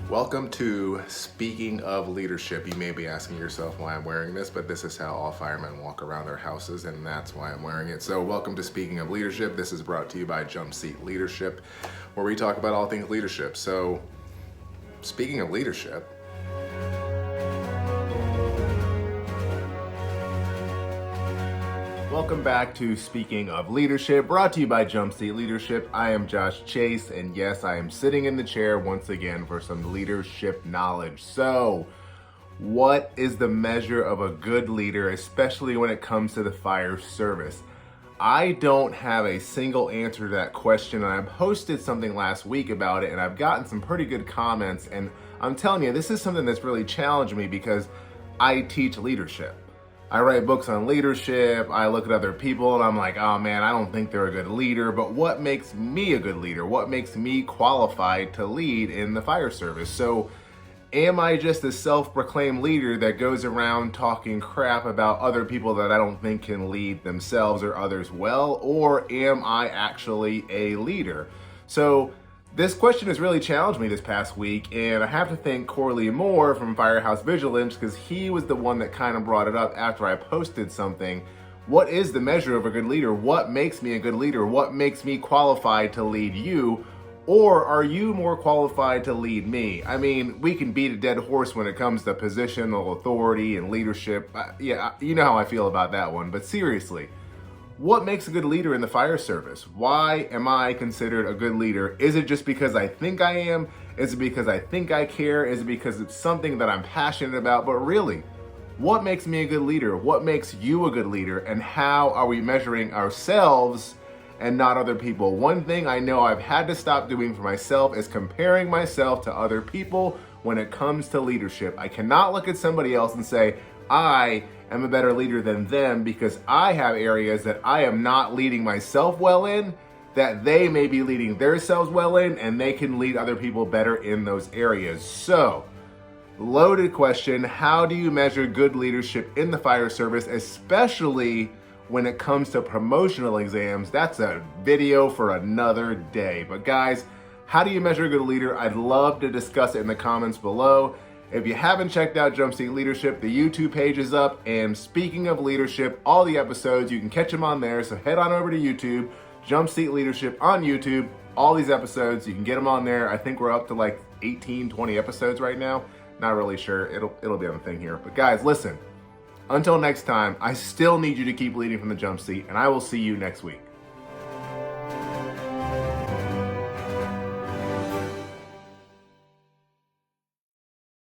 Welcome to Speaking of Leadership. You may be asking yourself why I'm wearing this, but this is how all firemen walk around their houses, and that's why I'm wearing it. So welcome to Speaking of Leadership. This is brought to you by Jump Seat Leadership, where we talk about all things leadership. So speaking of leadership, welcome back to Speaking of Leadership, brought to you by Jump Seat Leadership. I am Josh Chase, and yes, I am sitting in the chair once again for some leadership knowledge. So, what is the measure of a good leader, especially when it comes to the fire service? I don't have a single answer to that question, and I posted something last week about it, and I've gotten some pretty good comments, and I'm telling you, this is something that's really challenged me because I teach leadership. I write books on leadership, I look at other people and I'm like, oh man, I don't think they're a good leader, but what makes me a good leader? What makes me qualified to lead in the fire service? So am I just a self-proclaimed leader that goes around talking crap about other people that I don't think can lead themselves or others well, or am I actually a leader? So this question has really challenged me this past week, and I have to thank Corley Moore from Firehouse Vigilance because he was the one that kind of brought it up after I posted something. What is the measure of a good leader? What makes me a good leader? What makes me qualified to lead you? Or are you more qualified to lead me? I mean, we can beat a dead horse when it comes to positional authority and leadership. Yeah, you know how I feel about that one, but seriously. What makes a good leader in the fire service? Why am I considered a good leader? Is it just because I think I am? Is it because I think I care? Is it because it's something that I'm passionate about? But really, what makes me a good leader? What makes you a good leader? And how are we measuring ourselves and not other people? One thing I know I've had to stop doing for myself is comparing myself to other people when it comes to leadership. I cannot look at somebody else and say, I am a better leader than them because I have areas that I am not leading myself well in, that they may be leading themselves well in, and they can lead other people better in those areas. So, loaded question, how do you measure good leadership in the fire service, especially when it comes to promotional exams? That's a video for another day. But guys, how do you measure a good leader? I'd love to discuss it in the comments below. If you haven't checked out Jump Seat Leadership, the YouTube page is up. And speaking of leadership, all the episodes, you can catch them on there. So head on over to YouTube, Jump Seat Leadership on YouTube. All these episodes, you can get them on there. I think we're up to like 18, 20 episodes right now. Not really sure. It'll be on the thing here. But guys, listen, until next time, I still need you to keep leading from the jump seat, and I will see you next week.